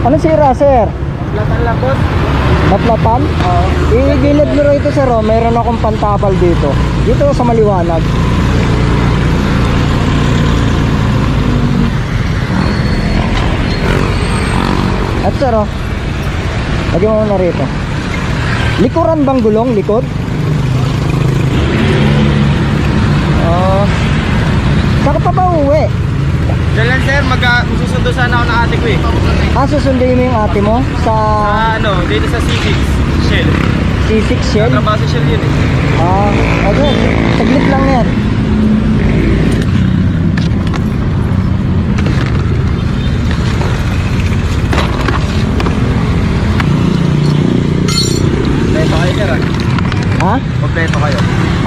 Ano sira, sir? Platan lang, boss. Maplatan? Oo. Igilid nyo rito, sir. Oh. Meron akong pantapal dito. Dito sa maliwanag. At sir, oh. Lagyan mo na rito. Likuran bang gulong? Likod? Saka pa ba uwi? Diyan lang, sir. Magsusundo sana ako ng ate ko eh. Susunduin mo yung ate mo sa Dito sa C6 Shell. C6 Shell? Trabaho sa Shell yun eh. Okay. Saglit lang yan. Kompleto kayo, sir. Ha? Kompleto kayo.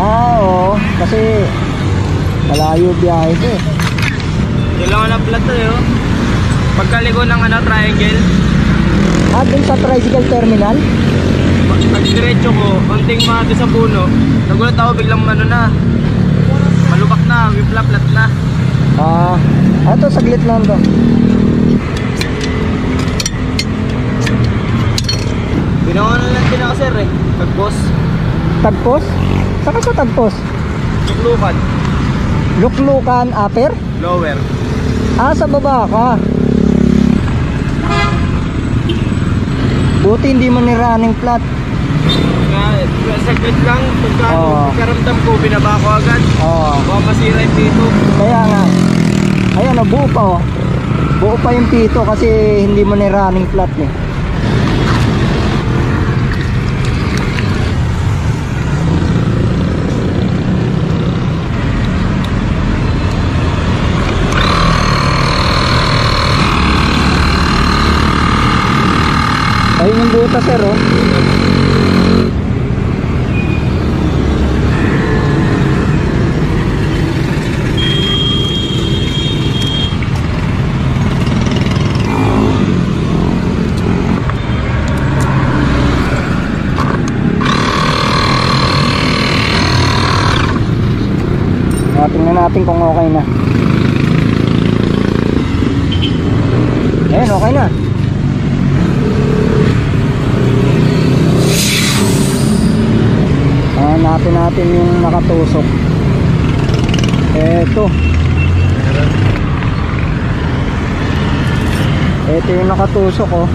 Oo. Kasi malayo biyahe ko eh. Kailangan ng plat to eh. Oh. Pagkaligo ng triangle. Dun sa tricycle terminal? Pag-diretso ko, konting mga sa puno. Nagulat ako biglang malubak na, wipla-plat na. Ito saglit lang to. Ginawa na lang din ako, sir eh. Tagpos. Tagpos? Saka sa tagpos? Luklukan. Luklukan upper? Lower. Sa baba ka. Buti hindi mo ni-running flat. Saglit lang. Pagkaramdam ko, binaba ko agad. Baka masira yung pito. Kaya nga. Ayan, buo pa oh. Buo pa yung pito kasi hindi mo ni-running flat eh. Ayun yung butas, sir, oh. Tingnan natin kung okay na. Ayan, okay na. Hanapin natin yung nakatusok. Ito yung nakatusok, oh.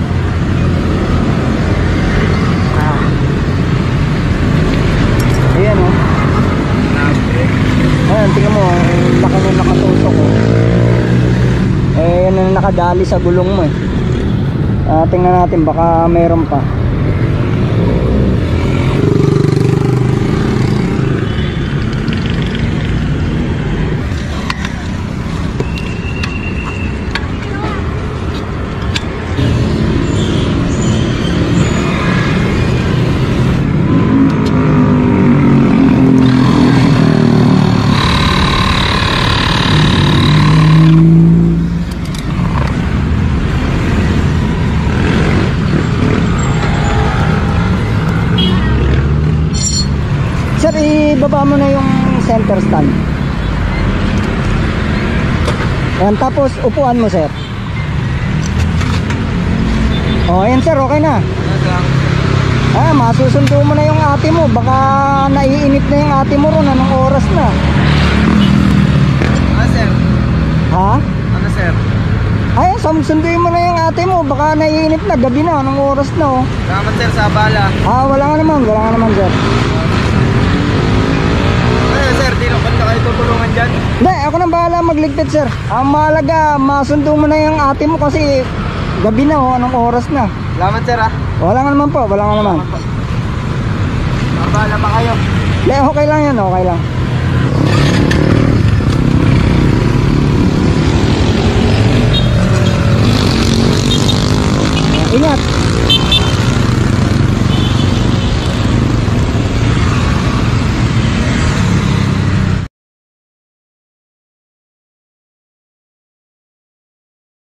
Ayan, oh. Ayan, tingnan mo, laki ng nakatusok, oh. Yan ang nakadali sa gulong mo eh. Tingnan natin, baka meron pa. Sir, ibaba mo na yung center stand. Ayan, tapos upuan mo, sir. Ayan, sir, okay na. Masusundo mo na yung ate mo. Baka naiinip na yung ate mo ron. Anong oras na? Sir? Ha? Ano, sir? Ayan, sunduin mo na yung ate mo. Baka naiinip na. Gabi na. Anong oras na, oh? Salamat, sir, sa abala. Wala nga naman, sir. Sir, di naman na kayo tutulungan dyan. Hindi, ako nang bahala magligpit, sir. Ang mahalaga, masundo mo na yung ate mo kasi gabi na, oh. Anong oras na? Salamat, sir, ha? Wala nga naman po, wala nga naman. Abala pa kayo. Hindi, okay lang yan, okay lang. Ingat.